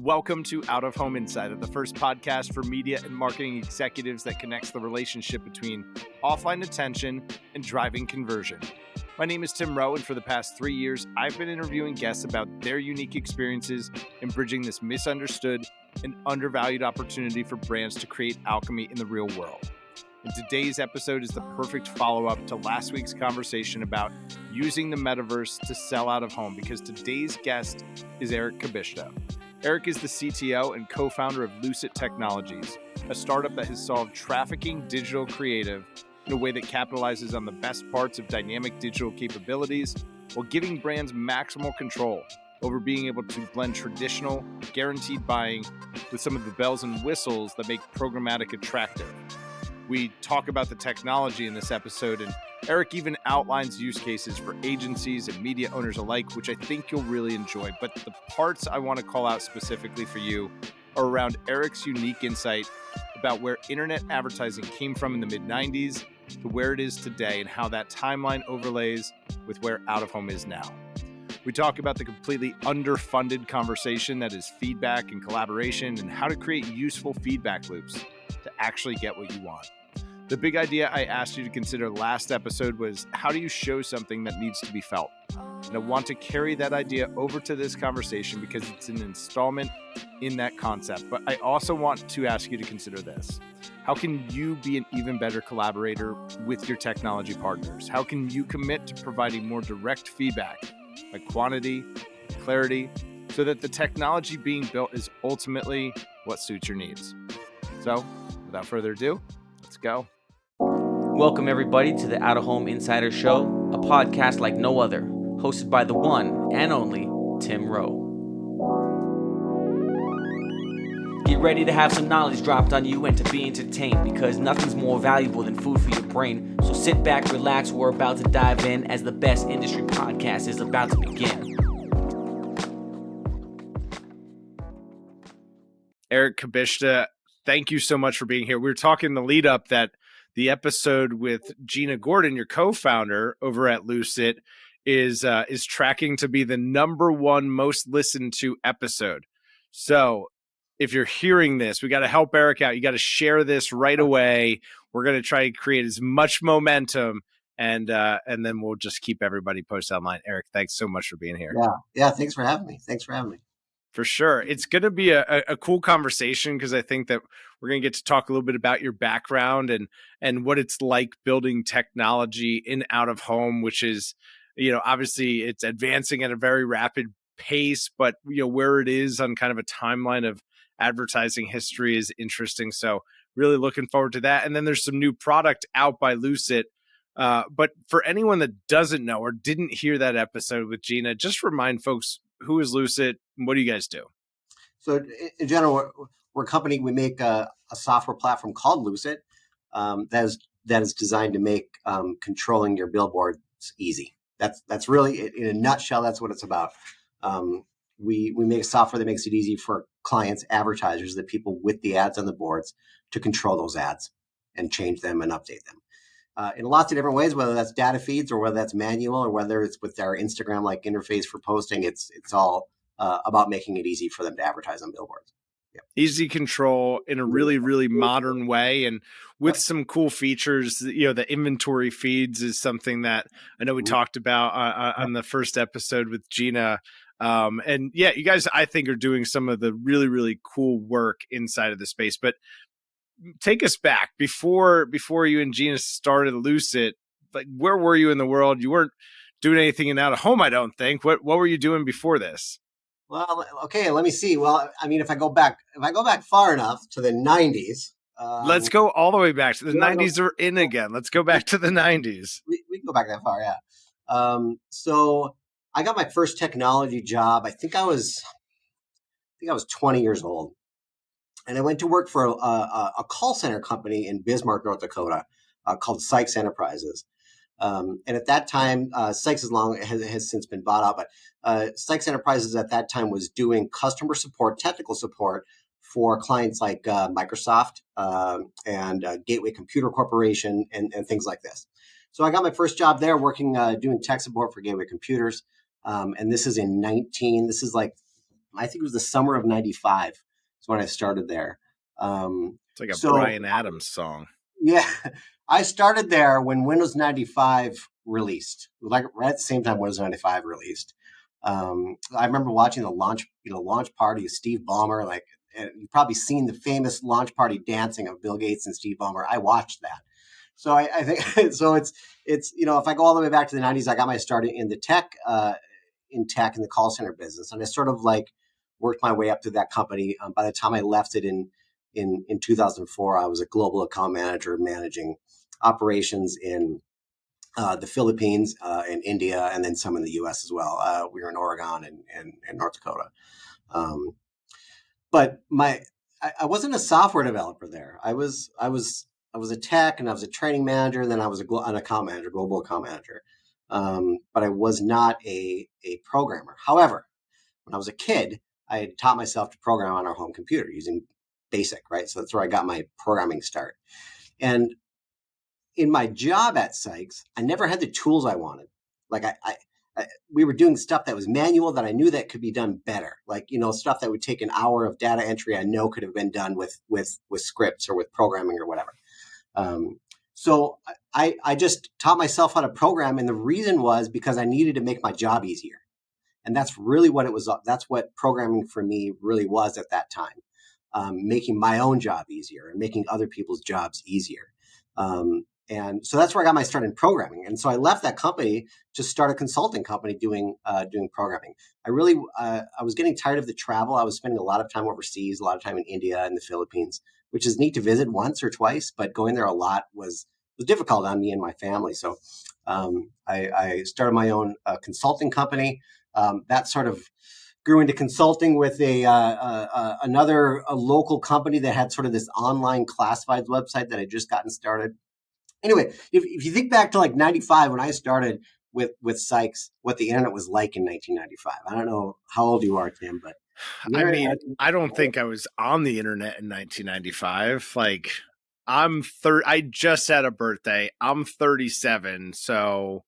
Welcome to Out of Home Insider, the first podcast for media and marketing executives that connects the relationship between offline attention and driving conversion. My name is Tim Rowe, and for the past 3 years, I've been interviewing guests about their unique experiences in bridging this misunderstood and undervalued opportunity for brands to create alchemy in the real world. And today's episode is the perfect follow-up to last week's conversation about using the metaverse to sell out of home, because today's guest is Eric Kubischta. Eric is the CTO and co-founder of Lucit Technologies, a startup that has solved trafficking digital creative in a way that capitalizes on the best parts of dynamic digital capabilities while giving brands maximal control over being able to blend traditional, guaranteed buying with some of the bells and whistles that make programmatic attractive. We talk about the technology in this episode, and Eric even outlines use cases for agencies and media owners alike, which I think you'll really enjoy. But the parts I want to call out specifically for you are around Eric's unique insight about where internet advertising came from in the mid-90s to where it is today and how that timeline overlays with where out-of-home is now. We talk about the completely underfunded conversation that is feedback and collaboration, and how to create useful feedback loops to actually get what you want. The big idea I asked you to consider last episode was, how do you show something that needs to be felt? And I want to carry that idea over to this conversation because it's an installment in that concept. But I also want to ask you to consider this. How can you be an even better collaborator with your technology partners? How can you commit to providing more direct feedback, like quantity, clarity, so that the technology being built is ultimately what suits your needs? So, without further ado, let's go. Welcome, everybody, to the Out of Home Insider Show, a podcast like no other, hosted by the one and only Tim Rowe. Get ready to have some knowledge dropped on you and to be entertained, because nothing's more valuable than food for your brain. So sit back, relax, we're about to dive in as the best industry podcast is about to begin. Eric Kubischta, thank you so much for being here. We were talking in the lead up that the episode with Gina Gordon, your co-founder over at Lucit, is tracking to be the number one most listened to episode. So if you're hearing this, we got to help Eric out. You got to share this right away. We're going to try to create as much momentum, and then we'll just keep everybody posted online. Eric, thanks so much for being here. Yeah. Thanks for having me. For sure. It's going to be a cool conversation, because I think that we're going to get to talk a little bit about your background and what it's like building technology in out of home, which is, obviously it's advancing at a very rapid pace, but where it is on kind of a timeline of advertising history is interesting. So really looking forward to that. And then there's some new product out by Lucit. But for anyone that doesn't know or didn't hear that episode with Gina, just remind folks, who is Lucit? What do you guys do? So in general, we're a company. We make a software platform called Lucit that is designed to make controlling your billboards easy. That's really, in a nutshell, that's what it's about. We make software that makes it easy for clients, advertisers, the people with the ads on the boards, to control those ads and change them and update them. In lots of different ways, whether that's data feeds or whether that's manual or whether it's with our Instagram-like interface for posting, it's all about making it easy for them to advertise on billboards. Yeah. Easy control in a really, really modern way, and with some cool features. The inventory feeds is something that I know we talked about on the first episode with Gina. And yeah, you guys, I think, are doing some of the really, really cool work inside of the space. But take us back before you and Gina started Lucit. Like, where were you in the world? You weren't doing anything in out of home, I don't think. What were you doing before this? Well, okay, let me see. Well, I mean, if I go back far enough to the 90s. Let's go all the way back to the 90s. Are in again. Let's go back to the 90s. We can go back that far, yeah. So I got my first technology job. I think I was 20 years old. And I went to work for a call center company in Bismarck, North Dakota, called Sykes Enterprises. And at that time, Sykes has since been bought out, but Sykes Enterprises at that time was doing customer support, technical support for clients like Microsoft and Gateway Computer Corporation and things like this. So I got my first job there working, doing tech support for Gateway Computers. And this is like I think it was the summer of 95 is when I started there. It's like a Bryan Adams song. Yeah, I started there when Windows 95 released, like right at the same time Windows 95 released. I remember watching the launch party of Steve Ballmer. Like, and you've probably seen the famous launch party dancing of Bill Gates and Steve Ballmer. I watched that. So I think so. It's if I go all the way back to the 90s, I got my start in the tech in the call center business, and I sort of like worked my way up to that company. By the time I left it in 2004, I was a global account manager managing operations in the Philippines and India, and then some in the U.S. as well. We were in Oregon and North Dakota. But I wasn't a software developer there. I was a tech, and I was a training manager, and then I was an account manager, global account manager. But I was not a programmer. However, when I was a kid, I had taught myself to program on our home computer using BASIC, right? So that's where I got my programming start. And in my job at Sykes, I never had the tools I wanted. Like we were doing stuff that was manual that I knew that could be done better. Like, stuff that would take an hour of data entry I know could have been done with scripts or with programming or whatever. So I just taught myself how to program. And the reason was because I needed to make my job easier. And that's really what it was. That's what programming for me really was at that time. Making my own job easier and making other people's jobs easier. And so that's where I got my start in programming. And so I left that company to start a consulting company doing programming. I was getting tired of the travel. I was spending a lot of time overseas, a lot of time in India and the Philippines, which is neat to visit once or twice, but going there a lot was difficult on me and my family. So I started my own consulting company. That sort of grew into consulting with another local company that had sort of this online classifieds website that had just gotten started. Anyway, if you think back to like 95 when I started with Sykes, what the internet was like in 1995. I don't know how old you are, Tim, but I don't think I was on the internet in 1995. Like, I just had a birthday. I'm 37, so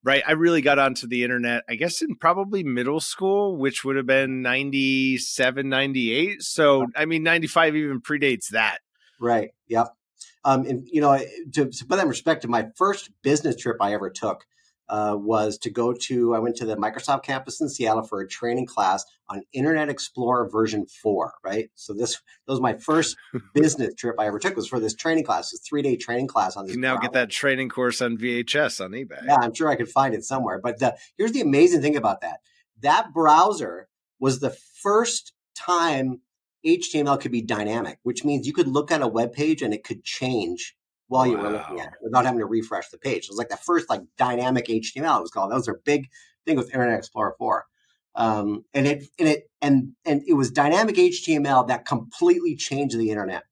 right. I really got onto the internet, I guess, in probably middle school, which would have been 97, 98. So, 95 even predates that. Right. Yep. And, to put that in perspective, my first business trip I ever took was I went to the Microsoft campus in Seattle for a training class on Internet Explorer version 4, right? So that was my first business trip I ever took, was for this training class, this 3-day training class on this. You can now get that training course on VHS on eBay. Yeah, I'm sure I could find it somewhere. But here's the amazing thing about that. That browser was the first time HTML could be dynamic, which means you could look at a web page and it could change while you were looking at it without having to refresh the page. It was like the first dynamic HTML, it was called. That was their big thing with Internet Explorer 4. And it was dynamic HTML that completely changed the internet.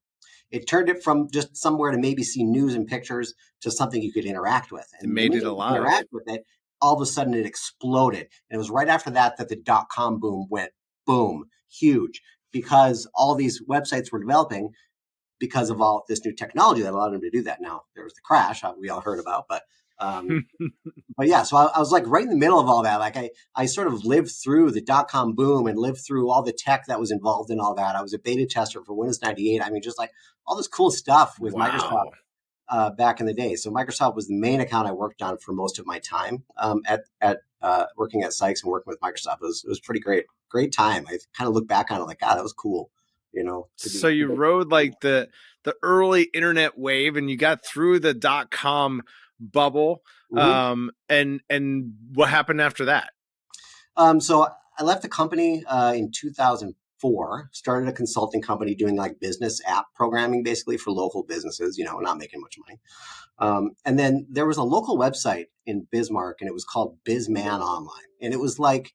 It turned it from just somewhere to maybe see news and pictures to something you could interact with. And it made it alive. Interact with it, all of a sudden it exploded. And it was right after that the .com boom went boom, huge, because all these websites were developing because of all this new technology that allowed them to do that. Now, there was the crash we all heard about, but yeah, so I was like right in the middle of all that. Like I sort of lived through the .com boom and lived through all the tech that was involved in all that. I was a beta tester for Windows 98. Just like all this cool stuff with Microsoft back in the day. So Microsoft was the main account I worked on for most of my time at working at Sykes and working with Microsoft. It was pretty great time. I kind of look back on it like, God, that was cool. So you rode like the early internet wave, and you got through the .com bubble. Mm-hmm. And what happened after that? So I left the company in 2004, started a consulting company doing like business app programming, basically for local businesses, not making much money. And then there was a local website in Bismarck, and it was called BizMan Online. And it was like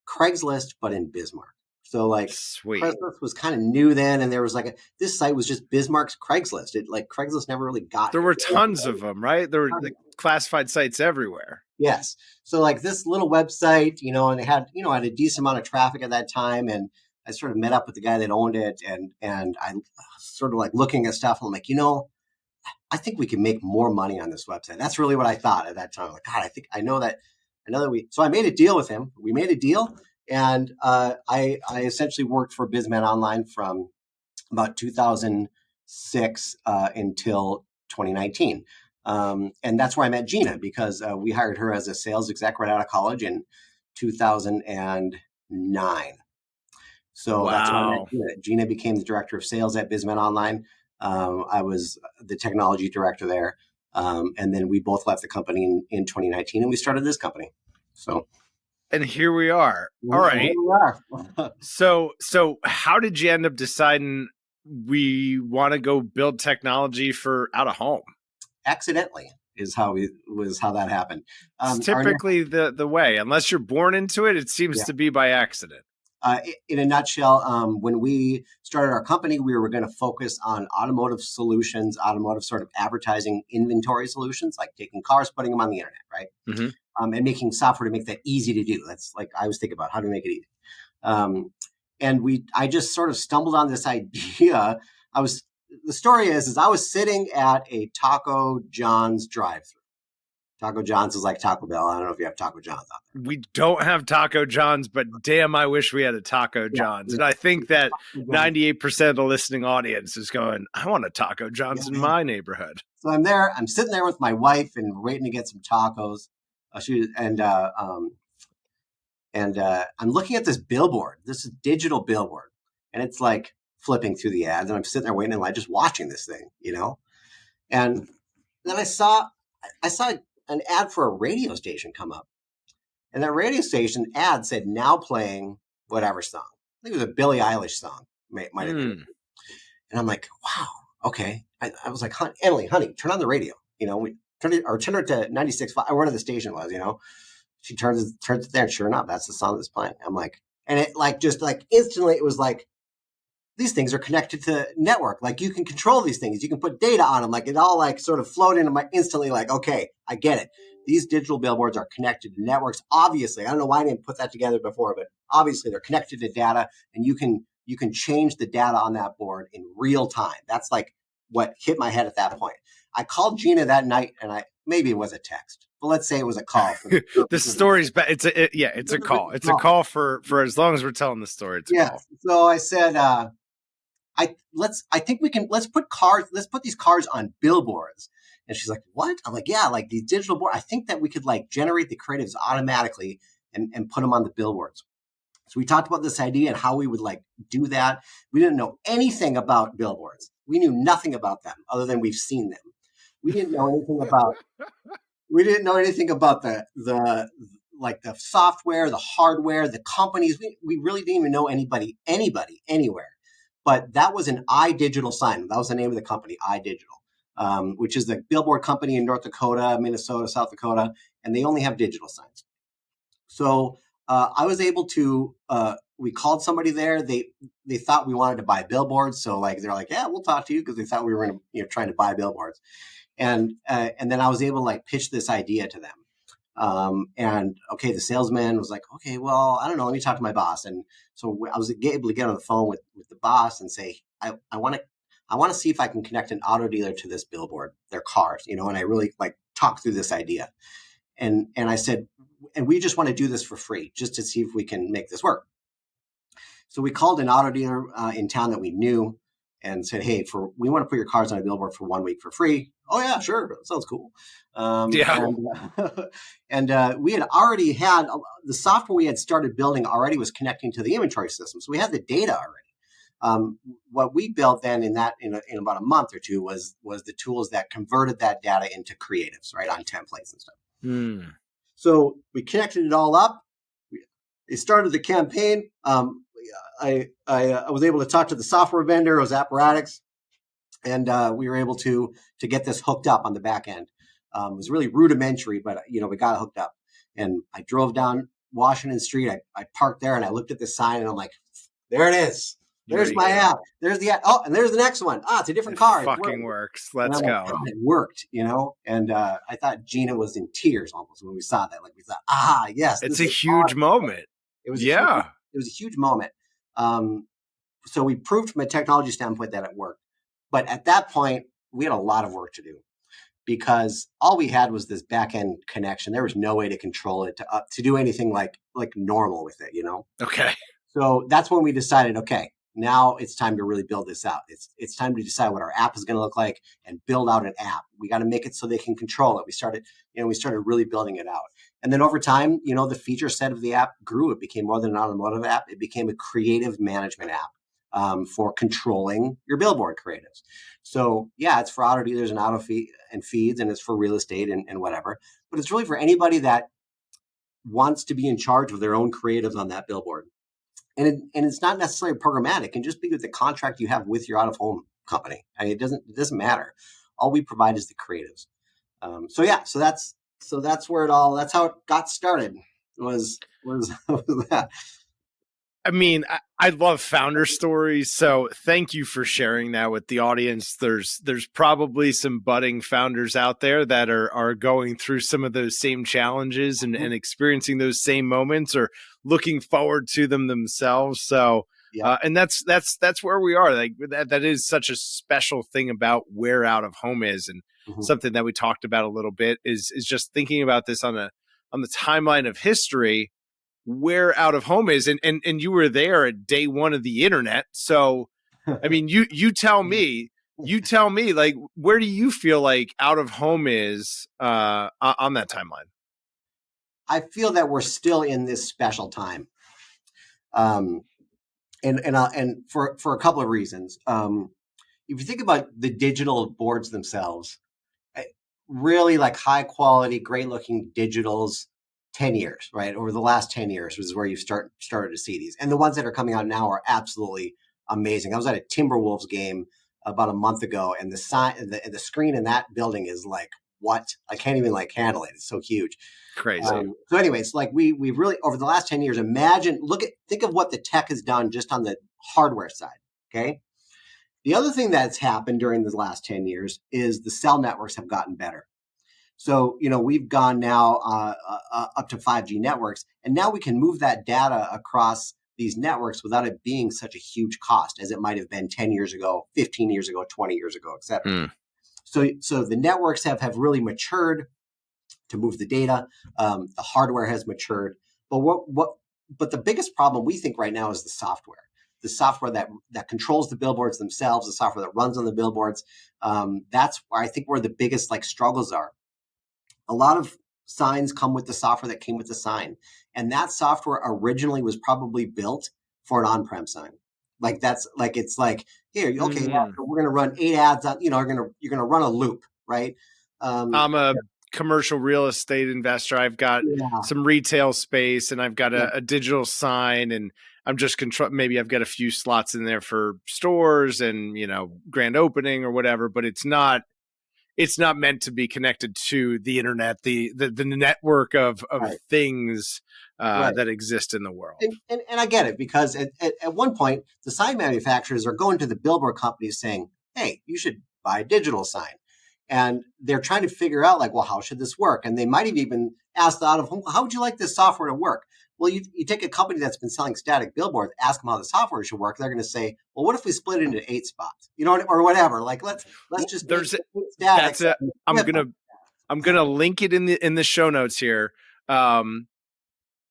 Craigslist, but in Bismarck. So Sweet. Craigslist was kind of new then, and there was this site was just Bismarck's Craigslist. Craigslist never really got. There were tons of them, right? There were classified sites everywhere. Yes. So this little website, and it had, had a decent amount of traffic at that time, and I sort of met up with the guy that owned it, and I sort of looking at stuff, and I'm like, I think we can make more money on this website. That's really what I thought at that time. Like, God, I know that so I made a deal with him. We made a deal. And I essentially worked for BizMan Online from about 2006 until 2019. And that's where I met Gina, because we hired her as a sales exec right out of college in 2009. So that's when I met Wow. Gina. Gina became the director of sales at BizMan Online. I was the technology director there. And then we both left the company in 2019 and we started this company. So, And here we are. All and here right. we are. So how did you end up deciding we want to go build technology for out of home? Accidentally is how that happened. It's typically the way, unless you're born into it, it seems to be by accident. In a nutshell, when we started our company, we were going to focus on automotive solutions, automotive sort of advertising inventory solutions, like taking cars, putting them on the internet, right? Mm-hmm. And making software to make that easy to do. That's like I was thinking about how to make it easy. And I just sort of stumbled on this idea. The story is I was sitting at a Taco John's drive-thru. Taco John's is like Taco Bell. I don't know if you have Taco John's out there. We don't have Taco John's, but damn, I wish we had a Taco John's. And I think that 98% of the listening audience is going, I want a Taco John's in my neighborhood. So I'm sitting there with my wife and we're waiting to get some tacos. I'm looking at this billboard. This is digital billboard. And it's like flipping through the ads. And I'm sitting there waiting and like just watching this thing, And then I saw an ad for a radio station come up. And that radio station ad said, now playing whatever song. I think it was a Billie Eilish song. Might have been. And I'm like, wow, okay. I was like, Emily, honey, turn on the radio. We turn it to 96.5, or whatever the station was, She turns it there, and sure enough, that's the song that's playing. I'm like, and it just instantly, it was like, these things are connected to network. Like you can control these things. You can put data on them. Like it all sort of flowed into my instantly like, okay, I get it. These digital billboards are connected to networks. Obviously, I don't know why I didn't put that together before, but obviously they're connected to data and you can change the data on that board in real time. That's like what hit my head at that point. I called Gina that night and maybe it was a text, but let's say it was a call. The story's bad. It's a call. It's a call for as long as we're telling the story. It's a call. So I said, let's put these cars on billboards. And she's like, what? I'm like, yeah, like these digital board. I think that we could generate the creatives automatically and put them on the billboards. So we talked about this idea and how we would do that. We didn't know anything about billboards. We knew nothing about them other than we've seen them. We didn't know anything about the software, the hardware, the companies. We really didn't even know anybody anywhere. But that was an iDigital sign. That was the name of the company, iDigital, which is the billboard company in North Dakota, Minnesota, South Dakota, and they only have digital signs. So I was able to. We called somebody there. They thought we wanted to buy billboards, so they're like, yeah, we'll talk to you, because they thought we were trying to buy billboards, and then I was able to pitch this idea to them. And okay, the salesman was like, okay, well, I don't know, let me talk to my boss. And so I was able to get on the phone with the boss and say, I want to see if I can connect an auto dealer to this billboard, their cars, and I really talk through this idea. And I said, and we just want to do this for free, just to see if we can make this work. So we called an auto dealer in town that we knew and said, hey, we want to put your cars on a billboard for 1 week for free. Oh yeah, sure. That sounds cool. And we had already had the software we had started building already was connecting to the inventory system. So we had the data already. What we built then in about a month or two was the tools that converted that data into creatives, right, on templates and stuff. So we connected it all up. They started the campaign. I was able to talk to the software vendor. It was Apparatics, and we were able to get this hooked up on the back end. It was really rudimentary, but we got it hooked up. And I drove down Washington Street. I parked there and I looked at the sign and I'm like, there it is. There's my app. There's the app. Oh, and there's the next one. It's a different car. It fucking works. Let's go. It worked, And I thought Gina was in tears almost when we saw that. We thought, yes. It's a huge moment. It was a huge moment. So we proved from a technology standpoint that it worked. But at that point, we had a lot of work to do. because all we had was this back end connection. There was no way to control it, to do anything like normal with it, Okay. So that's when we decided, okay, now it's time to really build this out. It's time to decide what our app is going to look like and build out an app. We got to make it so they can control it. We started really building it out. And then over time, the feature set of the app grew. It became more than an automotive app. It became a creative management app for controlling your billboard creatives. So yeah, it's for auto dealers and and feeds, and it's for real estate and whatever. But it's really for anybody that wants to be in charge of their own creatives on that billboard. And it's not necessarily programmatic. It can just be with the contract you have with your out of home company. I mean, it doesn't matter. All we provide is the creatives. So that's where that's how it got started. Was that. I mean, I love founder stories, so thank you for sharing that with the audience. There's probably some budding founders out there that are going through some of those same challenges and experiencing those same moments or looking forward to them themselves. So, Yeah. And that's where we are. Like that is such a special thing about where out of home is, and something that we talked about a little bit is just thinking about this on the timeline of history, where out of home is, and you were there at day one of the internet. So, I mean, you tell me, like, where do you feel like out of home is on that timeline? I feel that we're still in this special time, and for a couple of reasons. If you think about the digital boards themselves, really like high quality, great looking digitals, 10 years, right? Over the last 10 years is where you started to see these. And the ones that are coming out now are absolutely amazing. I was at a Timberwolves game about a month ago, and the screen in that building is like, what? I can't even handle it. It's so huge. Crazy. So anyways, we've really, over the last 10 years, think of what the tech has done just on the hardware side. Okay. The other thing that's happened during the last 10 years is the cell networks have gotten better. So, we've gone now up to 5G networks, and now we can move that data across these networks without it being such a huge cost as it might have been 10 years ago, 15 years ago, 20 years ago, et cetera. So the networks have really matured to move the data. The hardware has matured. But the biggest problem we think right now is the software. The software that controls the billboards themselves, the software that runs on the billboards. That's where I think where the biggest struggles are. A lot of signs come with the software that came with the sign. And that software originally was probably built for an on-prem sign. It's like, here, okay, we're going to run 8 ads on, you're going to run a loop, right? I'm a commercial real estate investor. I've got some retail space, and I've got a digital sign, and I'm just maybe I've got a few slots in there for stores and, grand opening or whatever, but it's not meant to be connected to the internet, the network of things that exist in the world. And I get it, because at one point, the sign manufacturers are going to the billboard companies saying, hey, you should buy a digital sign. And they're trying to figure out well, how should this work? And they might have even asked the out of home, how would you like this software to work? Well, you take a company that's been selling static billboards, ask them how the software should work. They're going to say, well, what if we split it into 8 spots, or whatever? Let's just static. I'm gonna link it in the show notes here. Ian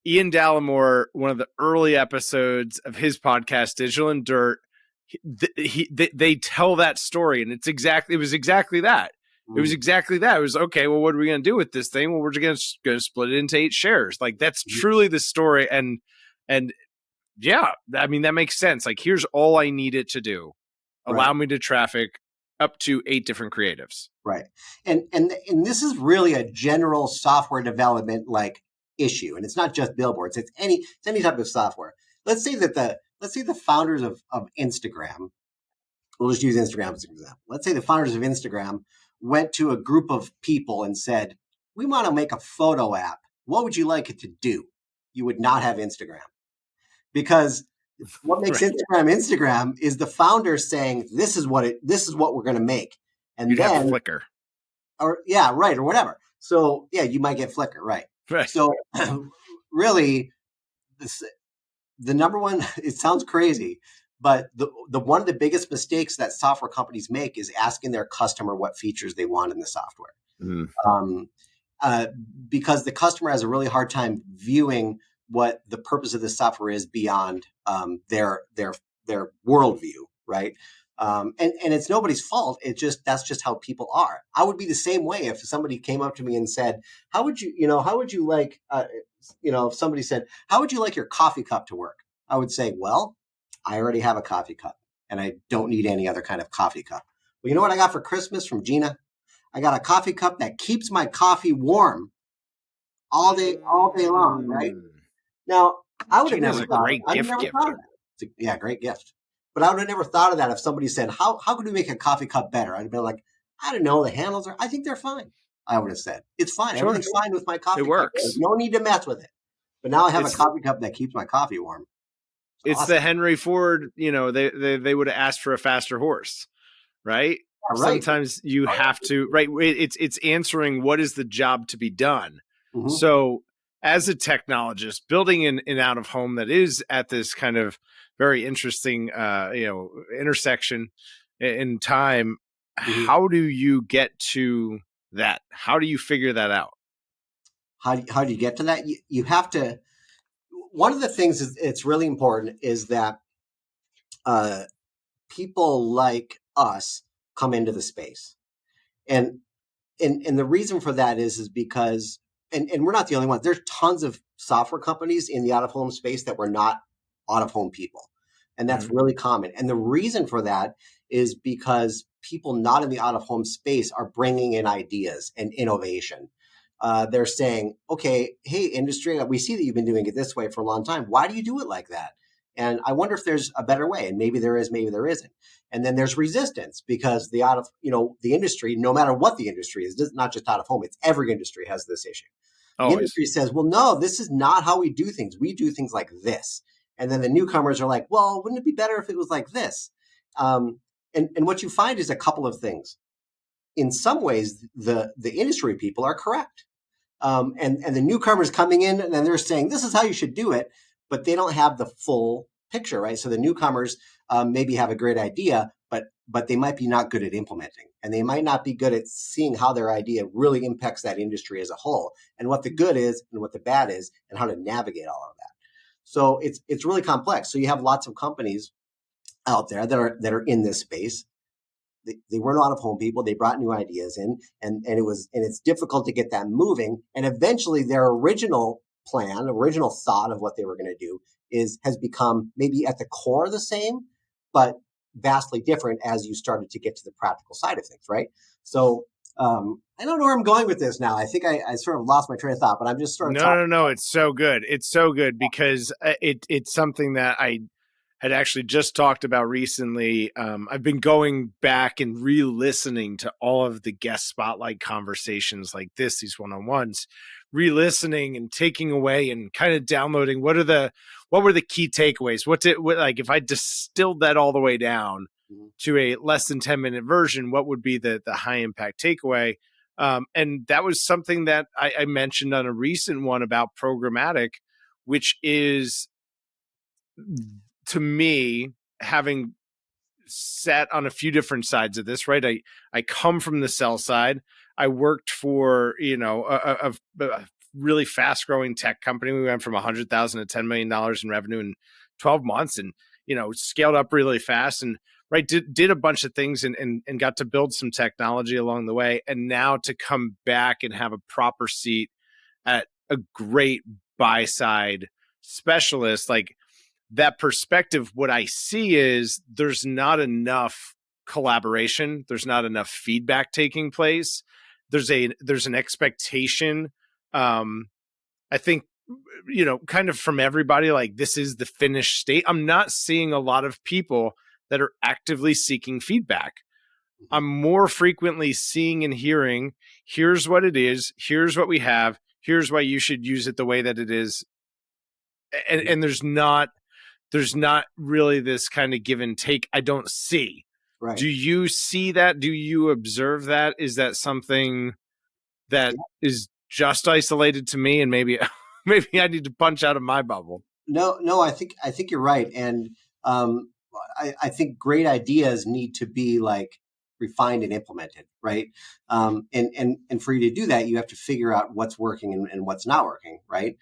Dallimore, one of the early episodes of his podcast, Digital and Dirt, they tell that story, and it was exactly that. It was exactly that. It was, okay, well, what are we going to do with this thing? Well, we're just going to split it into 8 shares. That's truly the story. And yeah, I mean, that makes sense. Here's all I need it to do. Allow me to traffic up to 8 different creatives. Right. And this is really a general software development issue. And it's not just billboards. It's any type of software. Let's say the founders of Instagram, we'll just use Instagram as an example. Let's say the founders of Instagram went to a group of people and said, we want to make a photo app. What would you like it to do? You would not have Instagram, because what makes Instagram is the founders saying, this is what we're going to make. And you'd then have Flickr. Or whatever. So you might get Flickr. Right. So really, the number one, it sounds crazy, but the one of the biggest mistakes that software companies make is asking their customer what features they want in the software. Mhm. Um, uh, because the customer has a really hard time viewing what the purpose of this software is beyond their worldview, right? And it's nobody's fault. That's just how people are. I would be the same way if somebody came up to me and said, how would you like, if somebody said, how would you like your coffee cup to work? I would say, well, I already have a coffee cup and I don't need any other kind of coffee cup. Well, you know what I got for Christmas from Gina? I got a coffee cup that keeps my coffee warm all day long, right? Now, I would have Gina's never a thought of great I would have gift never thought of giver. that. Yeah, great gift. But I would have never thought of that if somebody said, how could we make a coffee cup better? I'd have been like, I don't know, the handles I think they're fine. I would have said, it's fine. Sure. Everything's fine with my It coffee cup. There's works. no need to mess with it. But now I have a It's coffee cup that keeps my coffee warm. it's Awesome. the Henry Ford, they would have asked for a faster horse, right? Yeah, right. Sometimes you have to, right? It's answering what is the job to be done. Mm-hmm. So as a technologist, building an out of home that is at this kind of very interesting, intersection in time, Mm-hmm. how do you get to that? How do you figure that out? How do you get to that? You have to. One of the things it's really important is that uh, people like us come into the space, and and the reason for that is because and we're not the only ones. There's tons of software companies in the out of home space that were not out of home people, and that's Mhm. really common. And the reason for that is because people not in the out of home space are bringing in ideas and innovation. They're saying, okay, hey, industry, we see that you've been doing it this way for a long time. Why do you do it like that? And I wonder if there's a better way. And maybe there is, maybe there isn't. And then there's resistance because the industry, no matter what the industry is, not just out of home, it's every industry has this issue. The Always. industry says, well, no, this is not how we do things. We do things like this. And then the newcomers are like, well, wouldn't it be better if it was like this? And what you find is a couple of things. In some ways, the industry people are correct. And the newcomers coming in and they're saying, this is how you should do it, but they don't have the full picture, right? So the newcomers maybe have a great idea, but they might be not good at implementing, and they might not be good at seeing how their idea really impacts that industry as a whole, and what the good is and what the bad is, and how to navigate all of that. So it's really complex. So you have lots of companies out there that are in this space. They weren't out of home people. They brought new ideas in, and it's difficult to get that moving. And eventually, their original plan, original thought of what they were going to do has become maybe at the core the same, but vastly different as you started to get to the practical side of things, right? So I don't know where I'm going with this now. I think I sort of lost my train of thought, but I'm just sort of talking. No. It's so good. It's so good because it's something that I had actually just talked about recently. I've been going back and re-listening to all of the guest spotlight conversations like this, these one-on-ones, re-listening and taking away and kind of downloading what were the key takeaways? Like if I distilled that all the way down to a less than 10-minute version, what would be the high impact takeaway? And that was something that I mentioned on a recent one about programmatic, which is, to me, having sat on a few different sides of this, right? I come from the sell side. I worked for, a really fast growing tech company. We went from $100,000 to $10 million in revenue in 12 months and, scaled up really fast and did a bunch of things and got to build some technology along the way. And now to come back and have a proper seat at a great buy side specialist, like that perspective, what I see is there's not enough collaboration. There's not enough feedback taking place. There's an expectation. I think, kind of from everybody, like this is the finished state. I'm not seeing a lot of people that are actively seeking feedback. I'm more frequently seeing and hearing, here's what it is. Here's what we have. Here's why you should use it the way that it is. And there's not really this kind of give and take. I don't see. Right. Do you see that? Do you observe that? Is that something that is just isolated to me, and maybe I need to punch out of my bubble? No, I think you're right, and I think great ideas need to be like refined and implemented, right? And for you to do that, you have to figure out what's working and what's not working, right?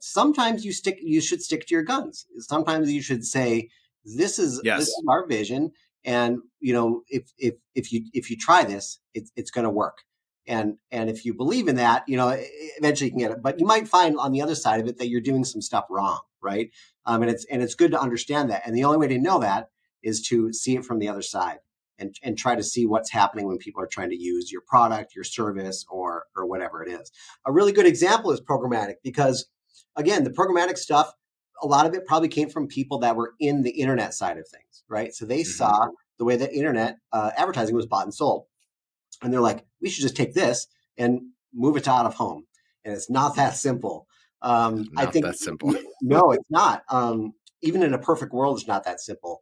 Sometimes you should stick to your guns. Sometimes you should say, this is our vision, and if you try this, it's going to work. And if you believe in that, eventually you can get it. But you might find on the other side of it that you're doing some stuff wrong, right? And it's good to understand that. And the only way to know that is to see it from the other side and try to see what's happening when people are trying to use your product, your service, or whatever it is. A really good example is programmatic, because again, the programmatic stuff, a lot of it probably came from people that were in the internet side of things, right? So they saw the way that internet advertising was bought and sold. And they're like, we should just take this and move it to out of home. And it's not that simple. I think that simple. No, it's not. Even in a perfect world, it's not that simple,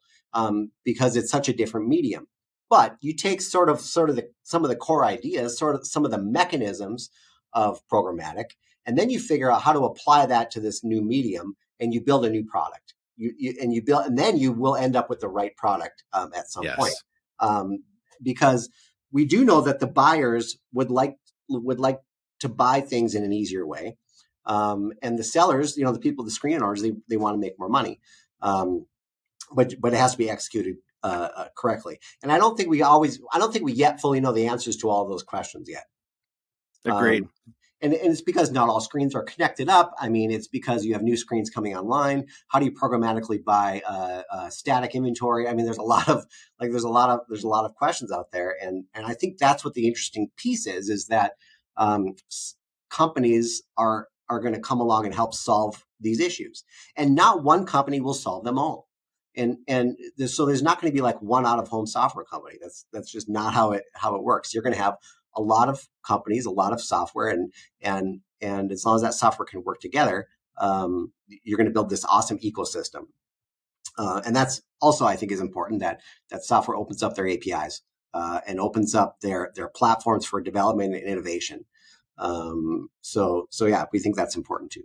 because it's such a different medium. But you take sort of some of the core ideas, sort of some of the mechanisms of programmatic, and then you figure out how to apply that to this new medium, and you build a new product. And then you will end up with the right product at some point, because we do know that the buyers would like to buy things in an easier way, and the sellers, the people, the screen owners, they want to make more money, but it has to be executed correctly. And I don't think we yet fully know the answers to all of those questions yet. Agreed. And it's because not all screens are connected up. I mean, it's because you have new screens coming online. How do you programmatically buy static inventory? I mean, there's a lot of questions out there, and I think that's what the interesting piece is that companies are going to come along and help solve these issues, and not one company will solve them all. So there's not going to be like one out of home software company. That's just not how it works. You're going to have a lot of companies, a lot of software, and as long as that software can work together, you're going to build this awesome ecosystem. And that's also, I think, is important, that software opens up their APIs and opens up their platforms for development and innovation. So yeah, we think that's important too.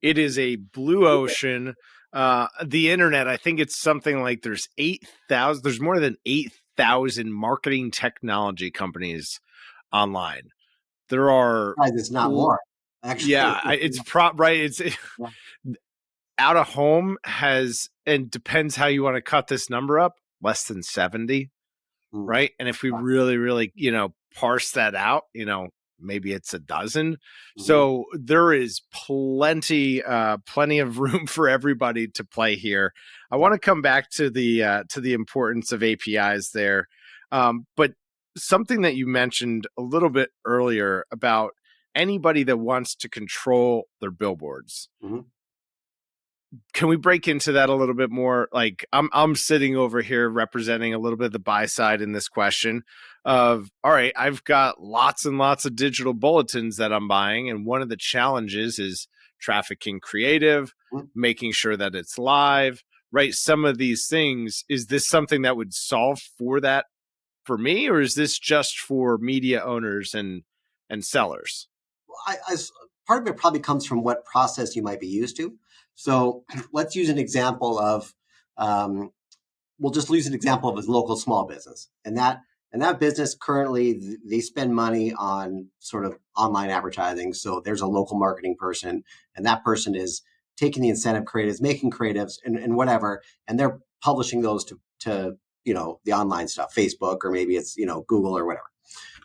It is a blue ocean. The internet, I think it's something like there's more than 8,000 marketing technology companies online. There are, it's not more, actually. Yeah, it's right. It's out of home and depends how you want to cut this number up, less than 70, right? And if we really, really, parse that out, maybe it's a dozen. So there is plenty of room for everybody to play here. I want to come back to the importance of APIs there. But something that you mentioned a little bit earlier about anybody that wants to control their billboards. Can we break into that a little bit more? Like I'm sitting over here representing a little bit of the buy side in this question of, all right, I've got lots and lots of digital bulletins that I'm buying. And one of the challenges is trafficking creative, making sure that it's live, right? Some of these things, is this something that would solve for that for me, or is this just for media owners and sellers? Well, part of it probably comes from what process you might be used to. So let's use an example of, we'll just use an example of a local small business. And that business currently, they spend money on sort of online advertising. So there's a local marketing person, and that person is taking the incentive creatives, making creatives and whatever, and they're publishing those to the online stuff, Facebook, or maybe it's, Google or whatever.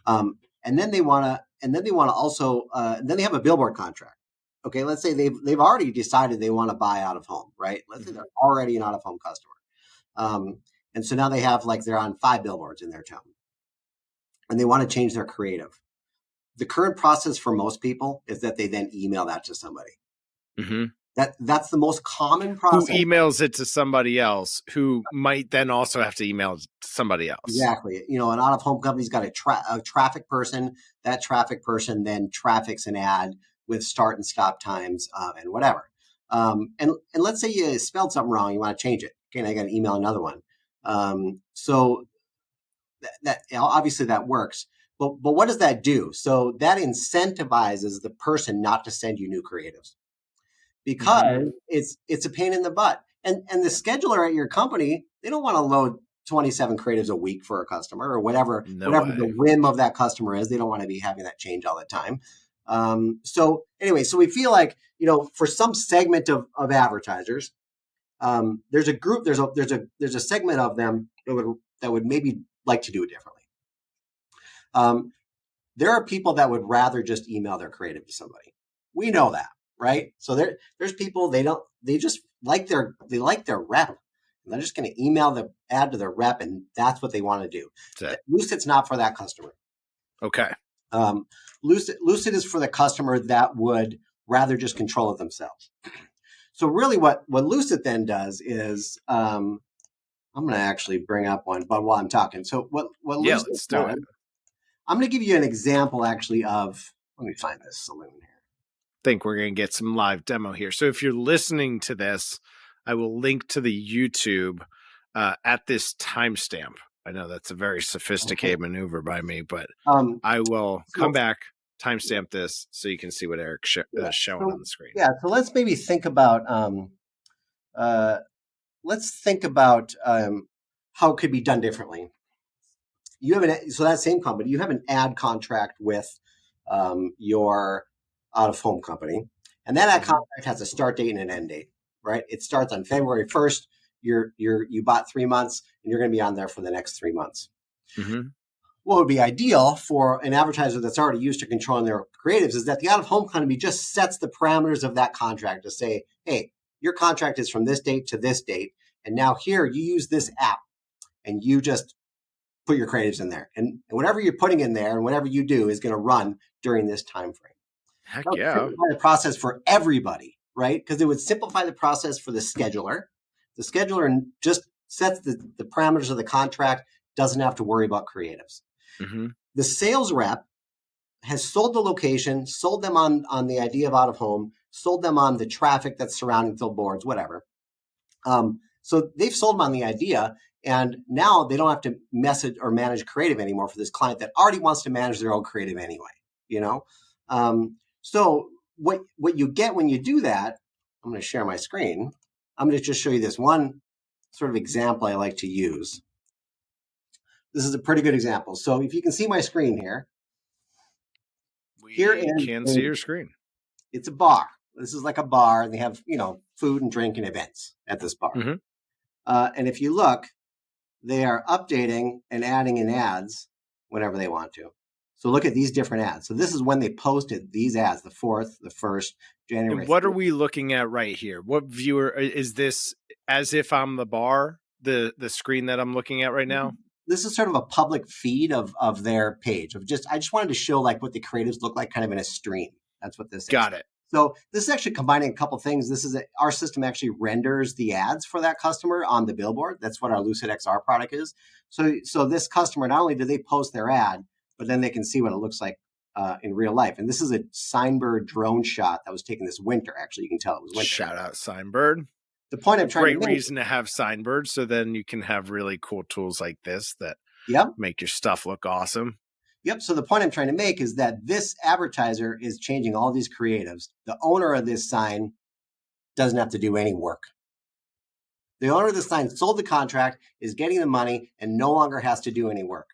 And then they want to also, then they have a billboard contract. Okay, let's say they've already decided they want to buy out of home, right? Let's say they're already an out of home customer. And so now they have, they're on 5 billboards in their town, and they want to change their creative. The current process for most people is that they then email that to somebody. That's the most common process. Who emails it to somebody else, who might then also have to email it to somebody else. Exactly. An out of home company's got a traffic person. That traffic person then traffics an ad with start and stop times and whatever. And let's say you spelled something wrong, you want to change it. Okay, and I got to email another one. So that obviously that works. But what does that do? So that incentivizes the person not to send you new creatives, because it's a pain in the butt. And the scheduler at your company, they don't want to load 27 creatives a week for a customer or whatever way. the whim of that customer is. They don't want to be having that change all the time. So anyway, so we feel like, for some segment of advertisers, there's a group, there's a segment of them that would maybe like to do it differently. There are people that would rather just email their creative to somebody. We know that, right? So there's people, they just like their rep. And they're just going to email the ad to their rep, and that's what they want to do. Lucit's not for that customer. Okay. Lucit is for the customer that would rather just control it themselves. So really what Lucit then does is, I'm going to actually bring up one, but while I'm talking. So what Lucit let's do it. I'm going to give you an example actually of, let me find this saloon here. I think we're going to get some live demo here. So if you're listening to this, I will link to the YouTube at this timestamp. I know that's a very sophisticated maneuver by me, but I will come back, timestamp this so you can see what Eric's showing on the screen. Yeah, so let's maybe think about how it could be done differently. So that same company, you have an ad contract with your out-of-home company, and that ad contract has a start date and an end date, right? It starts on February 1st. You bought 3 months, and you're going to be on there for the next 3 months. Mm-hmm. What would be ideal for an advertiser that's already used to controlling their creatives is that the out-of-home company just sets the parameters of that contract to say, hey, your contract is from this date to this date, and now here you use this app, and you just put your creatives in there, and whatever you're putting in there and whatever you do is going to run during this time frame. Heck That would yeah! simplify the process for everybody, right? Because it would simplify the process for the scheduler. The scheduler just sets the parameters of the contract, doesn't have to worry about creatives. Mm-hmm. The sales rep has sold the location, sold them on the idea of out of home, sold them on the traffic that's surrounding billboards, whatever. So they've sold them on the idea. And now they don't have to message or manage creative anymore for this client that already wants to manage their own creative anyway, So what you get when you do that, I'm going to share my screen. I'm going to just show you this one sort of example I like to use. This is a pretty good example. So if you can see my screen here. We can see your screen. It's a bar. This is like a bar, and they have, food and drink and events at this bar. Mm-hmm. And if you look, they are updating and adding in ads whenever they want to. So look at these different ads. So this is when they posted these ads, the 4th, the 1st, January. And what are we looking at right here? What viewer is this? As if I'm the bar, the screen that I'm looking at right now? This is sort of a public feed of their page. I just wanted to show like what the creatives look like kind of in a stream. That's what this is. Got it. So this is actually combining a couple things. Our system actually renders the ads for that customer on the billboard. That's what our Lucit XR product is. So this customer, not only do they post their ad, but then they can see what it looks like in real life. And this is a Signbird drone shot that was taken this winter. Actually, you can tell it was winter. Shout out Signbird. The point I'm trying to make. Great reason to have Signbird, so then you can have really cool tools like this that make your stuff look awesome. Yep. So the point I'm trying to make is that this advertiser is changing all these creatives. The owner of this sign doesn't have to do any work. The owner of the sign sold the contract, is getting the money, and no longer has to do any work.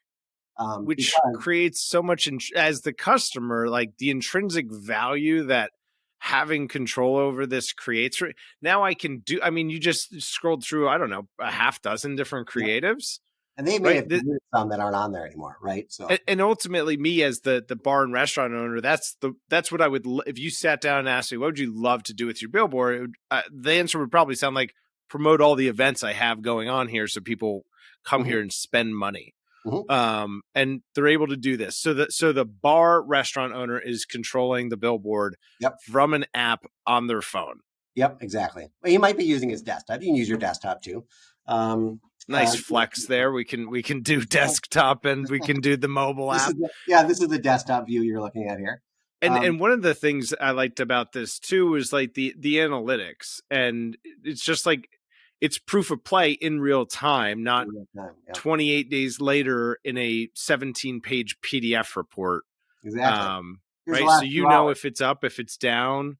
Which creates so much, as the customer, like the intrinsic value that having control over this creates. Now I can do, you just scrolled through, I don't know, a half dozen different creatives. Yeah. And they may have some that aren't on there anymore, right? So, and ultimately, me as the bar and restaurant owner, that's what I would. If you sat down and asked me, what would you love to do with your billboard? The answer would probably sound like promote all the events I have going on here, so people come here and spend money. Mm-hmm. And they're able to do this. So the bar restaurant owner is controlling the billboard from an app on their phone. Yep, exactly. Well, you might be using his desktop. You can use your desktop too. Nice flex there. We can do desktop and we can do the mobile app. This is the desktop view you're looking at here. And one of the things I liked about this too is like the analytics, and it's just like it's proof of play in real time, not 28 days later in a 17-page PDF report. Exactly. Right. So if it's up, if it's down.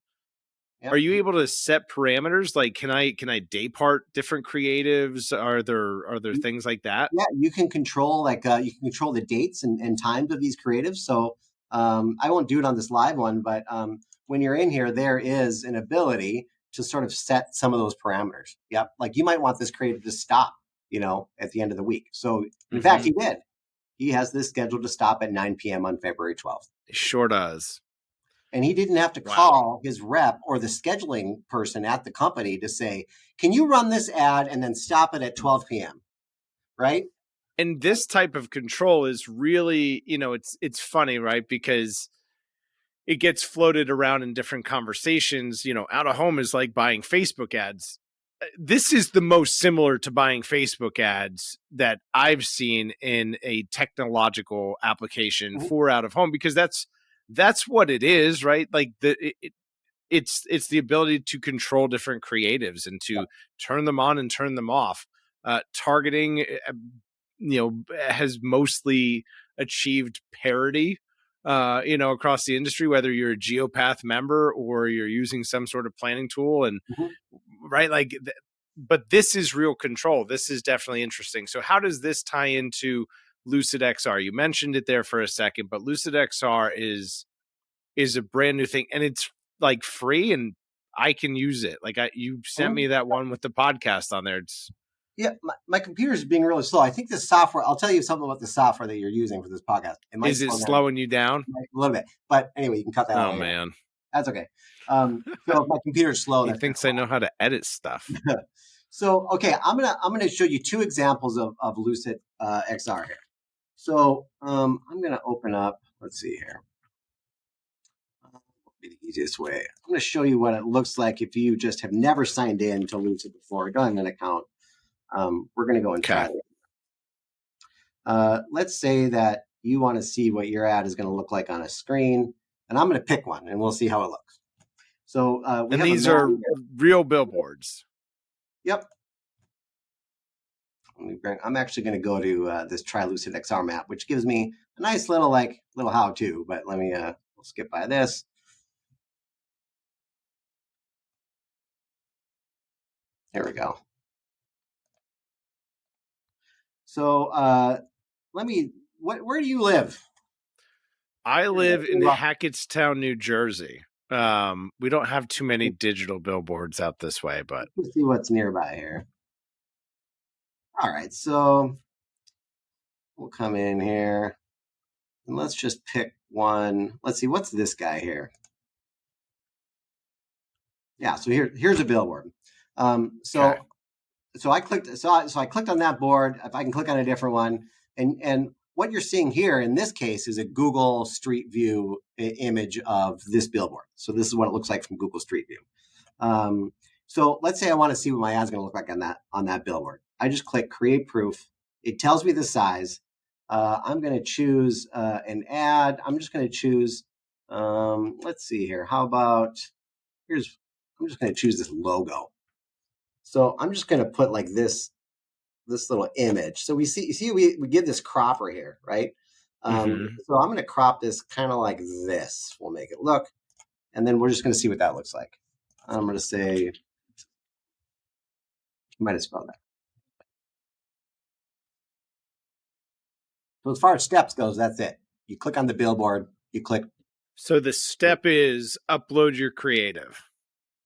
Yep. Are you able to set parameters? Like, can I day part different creatives? Are there things like that? Yeah, you can control the dates and times of these creatives. So I won't do it on this live one, but when you're in here, there is an ability to sort of set some of those parameters. Yep, like you might want this creative to stop, at the end of the week. So in fact, he did. He has this scheduled to stop at 9 p.m. on February 12th. It sure does. And he didn't have to Wow. call his rep or the scheduling person at the company to say, can you run this ad and then stop it at 12 p.m.? Right? And this type of control is really, it's funny, right? Because it gets floated around in different conversations. Out of home is like buying Facebook ads. This is the most similar to buying Facebook ads that I've seen in a technological application for out of home, because that's what it is, right? Like it's the ability to control different creatives and to turn them on and turn them off. Targeting, has mostly achieved parity, across the industry, whether you're a Geopath member or you're using some sort of planning tool. And right, like, but this is real control. This is definitely interesting. So how does this tie into Lucid XR? You mentioned it there for a second, but Lucid XR is a brand new thing, and it's like free, and I can use it. Like you sent me that one with the podcast on there. It's Yeah, my computer is being really slow. I think this software, I'll tell you something about the software that you're using for this podcast. It might is it slow down slowing you down? a little bit. But anyway, you can cut that out Oh later. man, That's okay. So if my computer's slow, he that's thinks I know how to edit stuff. So okay, I'm gonna show you two examples of Lucid XR here. So I'm gonna open up, let's see here. Be the easiest way. I'm going to show you what it looks like if you just have never signed in to Lucid before, don't have an account. We're going to go and try it. Let's say that you want to see what your ad is going to look like on a screen, and I'm going to pick one, and we'll see how it looks. So and these are real billboards. Yep. I'm actually going to go to this Try Lucid XR map, which gives me a nice little how-to. But let me we'll skip by this. There we go. So where do you live? I live in Hackettstown, New Jersey. We don't have too many digital billboards out this way, but let's see what's nearby here. All right, so we'll come in here and let's just pick one. Let's see, what's this guy here? Yeah, so here's a billboard. So I clicked on that board. If I can click on a different one, and what you're seeing here in this case is a Google Street View image of this billboard. So this is what it looks like from Google Street View. So let's say I want to see what my ad's going to look like on that billboard. I just click Create Proof. It tells me the size. I'm going to choose an ad. I'm just going to choose. Let's see here. How about I'm just going to choose this logo. So I'm just going to put like this little image. So we give this cropper here, right? So I'm going to crop this kind of like this. We'll make it look, and then we're just going to see what that looks like. I'm going to say, I might have spelled that. So as far as steps goes, that's it. You click on the billboard, you click. So the step is upload your creative.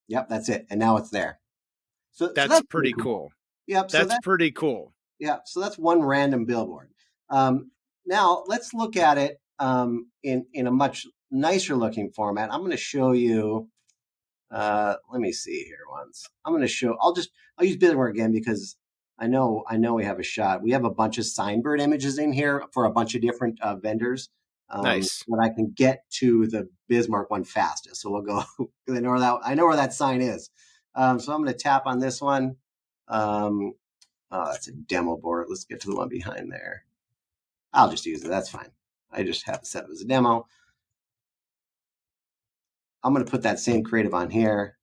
Yep, that's it. And now it's there. So that's pretty cool. Yep. That's pretty cool. Yeah. So that's one random billboard. Now let's look at it in a much nicer looking format. I'm going to show you. Let me see here once. I'm going to show. I'll use billboard again because I know we have a shot. We have a bunch of signbird images in here for a bunch of different vendors. Nice. But I can get to the Bismarck one fastest. So we'll go. I know where that sign is. So I'm going to tap on this one. Oh, that's a demo board. Let's get to the one behind there. I'll just use it. That's fine. I just have it set up as a demo. I'm going to put that same creative on here.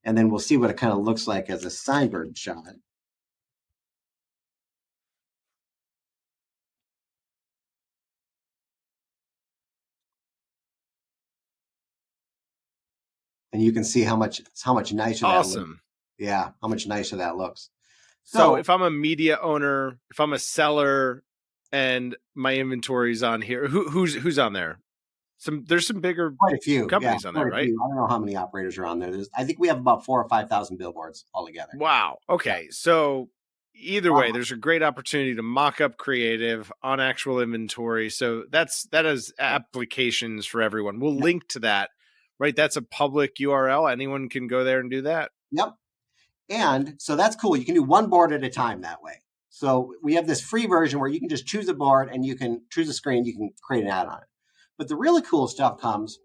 And then we'll see what it kind of looks like as a signbird shot. and you can see how much nicer that looks. Awesome. Yeah, how much nicer that looks. So if I'm a media owner, if I'm a seller, and my inventory's on here, who's on there? There's some bigger quite a few companies on there, right? I don't know how many operators are on there. I think we have about 4,000 or 5,000 billboards altogether. Wow. Okay. Yeah. So either way, there's a great opportunity to mock up creative on actual inventory. So that is applications for everyone. We'll link to that, right? That's a public URL. Anyone can go there and do that. Yep. And so that's cool. You can do one board at a time that way. So we have this free version where you can just choose a board and you can choose a screen. You can create an ad on it. But the really cool stuff comes,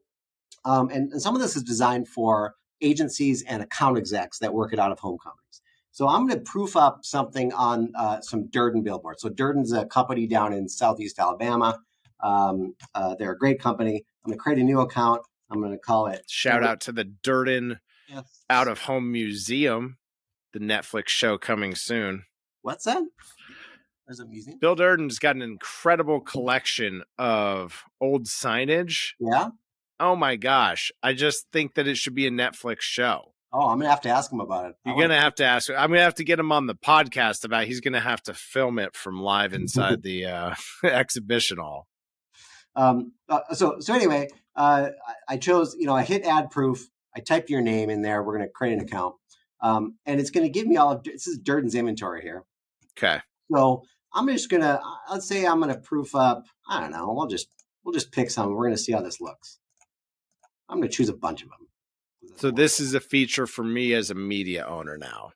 and some of this is designed for agencies and account execs that work at out-of-home companies. So I'm going to proof up something on some Durden billboards. So Durden's a company down in Southeast Alabama. They're a great company. I'm going to create a new account. I'm going to call it. Shout out to the Durden Out-of-Home Museum, the Netflix show coming soon. What's that? There's a museum. Bill Durden's got an incredible collection of old signage. Yeah. Oh my gosh. I just think that it should be a Netflix show. Oh, I'm going to have to ask him about it. You're going to have to ask. I'm going to have to get him on the podcast about it. He's going to have to film it from live inside the exhibition hall. So anyway, I chose, I hit add proof. I typed your name in there. We're going to create an account. And it's going to give me this is Durden's inventory here. Okay. So I'm just going to, let's say I'm going to proof up. I don't know. We'll just pick some. We're going to see how this looks. I'm going to choose a bunch of them. So this is a feature for me as a media owner now.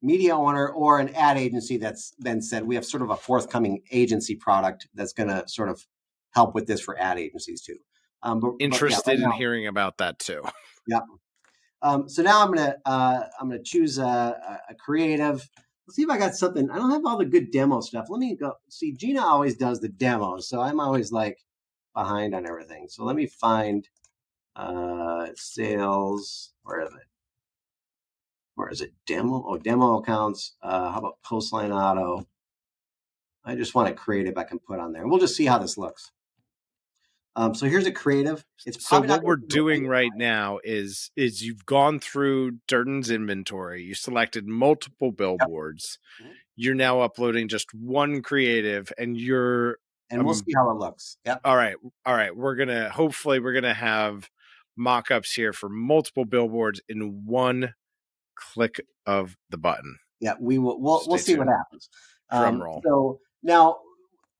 Media owner or an ad agency that's been said, we have sort of a forthcoming agency product that's going to sort of help with this for ad agencies too. Interested in hearing about that too. Yeah. So now I'm gonna choose a creative. Let's see if I got something. I don't have all the good demo stuff. Let me go see. Gina always does the demos, so I'm always like behind on everything. So let me find sales. Where is it? Where is it? Demo. Oh, demo accounts. How about Postline Auto? I just want a creative I can put on there. And we'll just see how this looks. So here's a creative. So what we're doing right now is you've gone through Durden's inventory. You selected multiple billboards. Yep. You're now uploading just one creative, and we'll see how it looks. Yep. All right. Hopefully we're gonna have mock-ups here for multiple billboards in one click of the button. Yeah, we will. We'll see what happens. Drum roll. So now,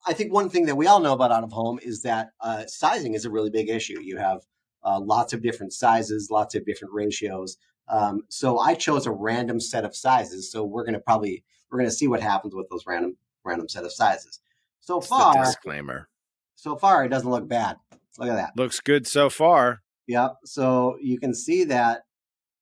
I think one thing that we all know about out of home is that sizing is a really big issue. You have lots of different sizes, lots of different ratios. So I chose a random set of sizes. So we're going to see what happens with those random set of sizes. So far, disclaimer. So far, it doesn't look bad. Look at that. Looks good so far. Yep. So you can see that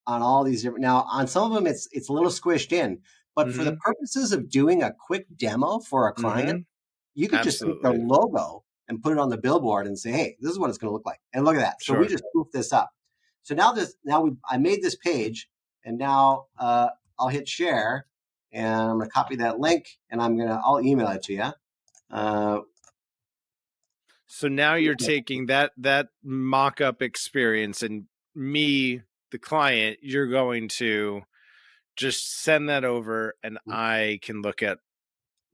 on all these different. Now, on some of them, it's a little squished in. But for the purposes of doing a quick demo for a client, you could just take the logo and put it on the billboard and say, "Hey, this is what it's going to look like." And look at that. So we just proof this up. So I made this page, and now I'll hit share, and I'm going to copy that link, and I'll email it to you. So now you're taking that mock-up experience, and me, the client, you're going to just send that over, and I can look at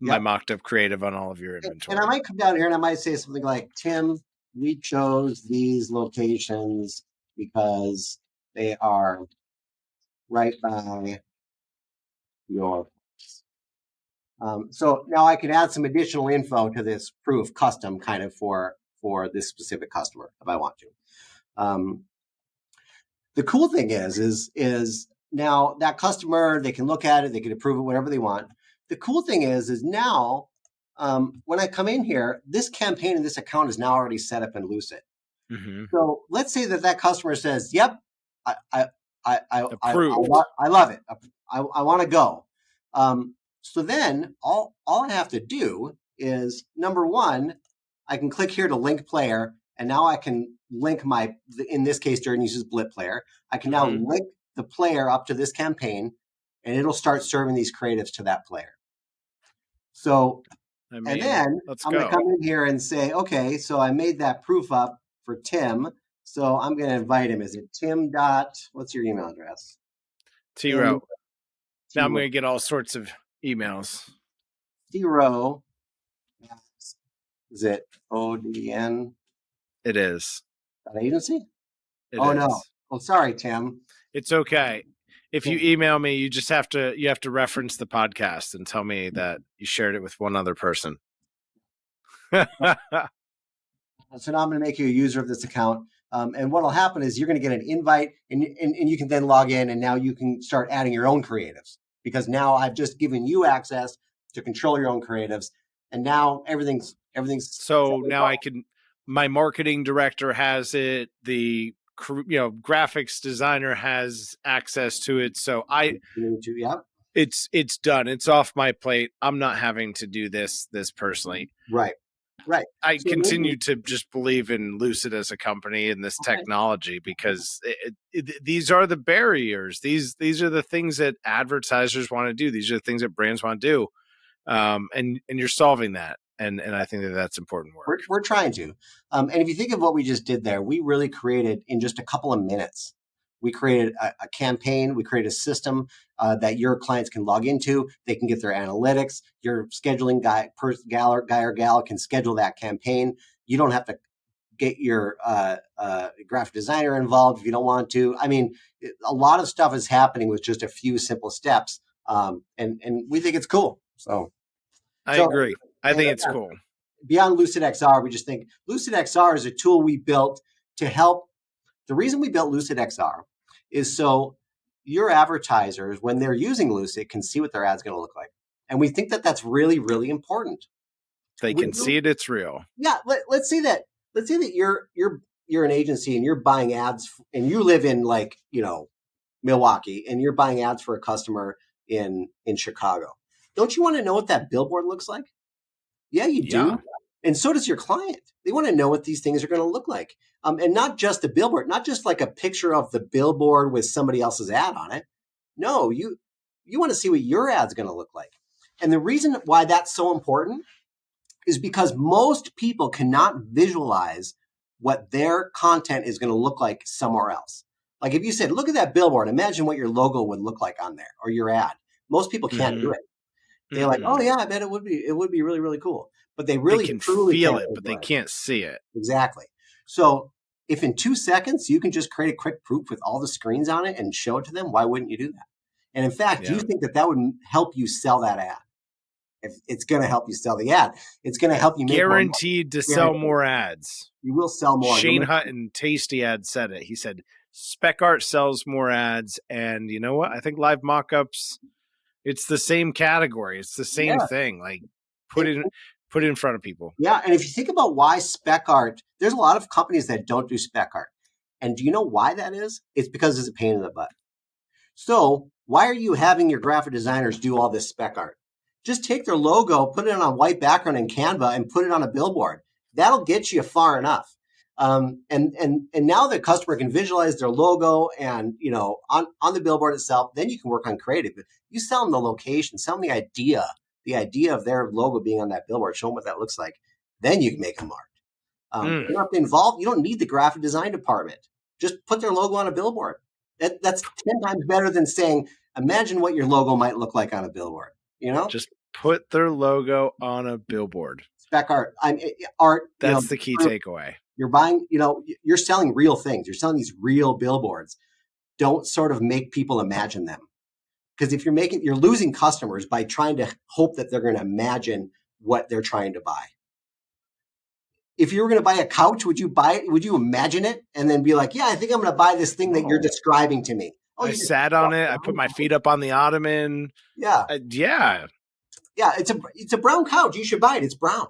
my mocked up creative on all of your inventory. And I might come down here and I might say something like, "Tim, we chose these locations because they are right by your." So now I can add some additional info to this proof custom kind of for this specific customer if I want to. The cool thing is now that customer, they can look at it, they can approve it, whatever they want. The cool thing is now when I come in here, this campaign and this account is now already set up in Lucit. Mm-hmm. So let's say that customer says, "Yep, I love it. I want to go." So then all I have to do is, number one, I can click here to link player, and now I can link in this case, Durden uses Blip Player. I can now link the player up to this campaign, and it'll start serving these creatives to that player. So, and then I'm going to come in here and say, "Okay, so I made that proof up for Tim. So I'm going to invite him. Is it Tim dot? What's your email address? T Rowe. Now I'm going to get all sorts of emails. T Rowe. Is it ODN? It is. Agency? It oh is. no. Oh, sorry, Tim. It's okay. If you email me, you just have to reference the podcast and tell me that you shared it with one other person. So now I'm going to make you a user of this account. And what will happen is you're going to get an invite and you can then log in, and now you can start adding your own creatives, because now I've just given you access to control your own creatives. And now everything's. So now I can, my marketing director has it. The, graphics designer has access to it. So it's done. It's off my plate. I'm not having to do this personally. Right. I continue to just believe in Lucit as a company and this technology, because these are the barriers. These are the things that advertisers want to do. These are the things that brands want to do. And you're solving that. And I think that that's important work. We're trying to. And if you think of what we just did there, we really created in just a couple of minutes. We created a campaign. We created a system that your clients can log into. They can get their analytics. Your scheduling guy or gal can schedule that campaign. You don't have to get your graphic designer involved if you don't want to. I mean, a lot of stuff is happening with just a few simple steps, and we think it's cool. So I agree. I think it's cool. Beyond Lucit XR, we just think Lucit XR is a tool we built to help. The reason we built Lucit XR is so your advertisers, when they're using Lucit, can see what their ad's going to look like. And we think that that's really, really important. They can see it. It's real. Yeah. Let's say that you're an agency and you're buying ads, and you live in Milwaukee, and you're buying ads for a customer in Chicago. Don't you want to know what that billboard looks like? Yeah, you do. Yeah. And so does your client. They want to know what these things are going to look like. And not just the billboard, not just like a picture of the billboard with somebody else's ad on it. No, you want to see what your ad's going to look like. And the reason why that's so important is because most people cannot visualize what their content is going to look like somewhere else. Like if you said, look at that billboard, imagine what your logo would look like on there, or your ad. Most people can't do it. They're like, oh yeah, I bet it would be really, really cool. But they really can feel it, but they can't see it. Exactly. So if in 2 seconds you can just create a quick proof with all the screens on it and show it to them, why wouldn't you do that? And in fact, you think that would help you sell that ad. If it's going to help you sell the ad, it's going to help you make guaranteed to sell more ads. You will sell more. Shane Hutton, Tasty Ad, said it. He said spec art sells more ads, and you know what? I think live mockups. It's the same category. It's the same thing. Like put it in front of people. Yeah. And if you think about why spec art, there's a lot of companies that don't do spec art. And do you know why that is? It's because it's a pain in the butt. So why are you having your graphic designers do all this spec art? Just take their logo, put it on a white background in Canva, and put it on a billboard. That'll get you far enough. And now the customer can visualize their logo and, on the billboard itself. Then you can work on creative. But you sell them the location, sell them the idea of their logo being on that billboard, show them what that looks like. Then you can make them mark. You don't have to involve. You don't need the graphic design department. Just put their logo on a billboard. That's 10 times better than saying, imagine what your logo might look like on a billboard. Just put their logo on a billboard. Spec art. Art. That's the key takeaway. You're buying, you're selling real things. You're selling these real billboards. Don't sort of make people imagine them. Because if you're losing customers by trying to hope that they're going to imagine what they're trying to buy. If you were going to buy a couch, would you imagine it and then be like, yeah, I think I'm going to buy this thing that you're describing to me. I sat on it. I put my feet up on the ottoman. Yeah. Yeah. It's a brown couch. You should buy it. It's brown.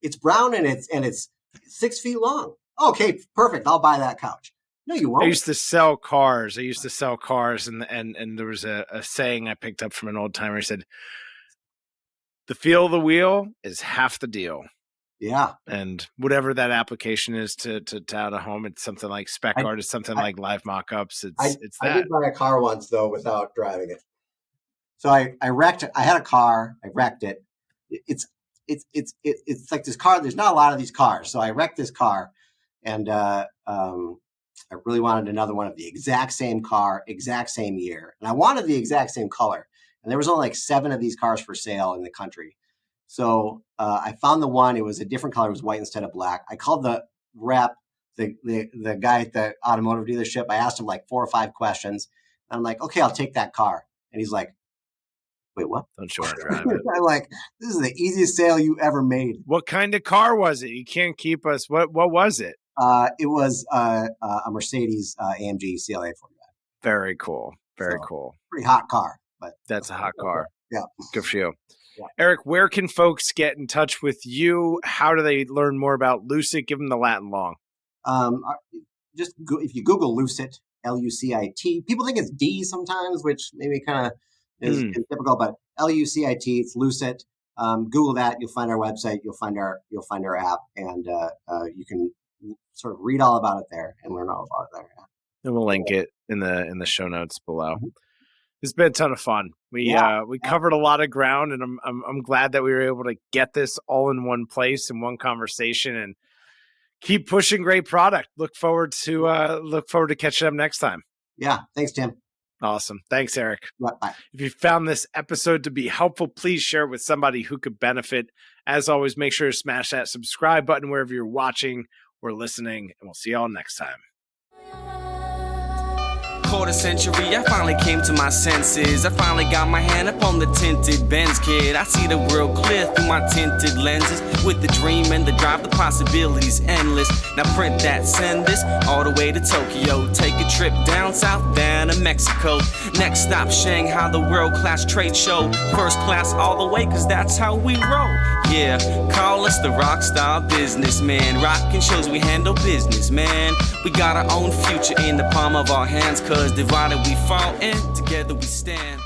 It's brown and it's 6 feet long. Okay, perfect. I'll buy that couch. No, you won't. I used to sell cars. And there was a saying I picked up from an old timer. He said, the feel of the wheel is half the deal. Yeah. And whatever that application is to out of home, it's something like spec art. It's something like live mockups. It's that. I did buy a car once though without driving it. So I wrecked it. I had a car. I wrecked it. It's like this car. There's not a lot of these cars. So I wrecked this car, and I really wanted another one of the exact same car, exact same year. And I wanted the exact same color. And there was only like 7 of these cars for sale in the country. So I found the one, it was a different color, it was white instead of black. I called the rep, the guy at the automotive dealership. I asked him like 4 or 5 questions. And I'm like, okay, I'll take that car. And he's like, wait, what? Don't you want to drive it? I'm like, this is the easiest sale you ever made. What kind of car was it? You can't keep us. What was it? It was a Mercedes AMG CLA 45. Very cool. Very cool. Pretty hot car. But that's a hot car. Yeah. Good for you. Yeah. Eric, where can folks get in touch with you? How do they learn more about Lucit? Give them the Latin long. Just if you Google Lucit, Lucit, people think it's D sometimes, which maybe kind of is typical, but Lucit, it's Lucit. Google that, you'll find our website, you'll find our app, and you can sort of read all about it there and learn all about it there. Yeah. And we'll link it in the show notes below. Mm-hmm. It's been a ton of fun. We covered a lot of ground, and I'm glad that we were able to get this all in one place in one conversation and keep pushing great product. Look forward to catching up next time. Yeah. Thanks, Tim. Awesome. Thanks, Eric. Bye. If you found this episode to be helpful, please share it with somebody who could benefit. As always, make sure to smash that subscribe button wherever you're watching or listening, and we'll see y'all next time. Quarter century, I finally came to my senses. I finally got my hand up on the tinted Benz, kid. I see the world clear through my tinted lenses. With the dream and the drive, the possibilities endless. Now print that, send this all the way to Tokyo. Take a trip down south, down to Mexico. Next stop, Shanghai, the world-class trade show. First class all the way, cause that's how we roll. Yeah, call us the rock star businessman. Rockin' shows we handle business, man. We got our own future in the palm of our hands, cause divided we fall and together we stand.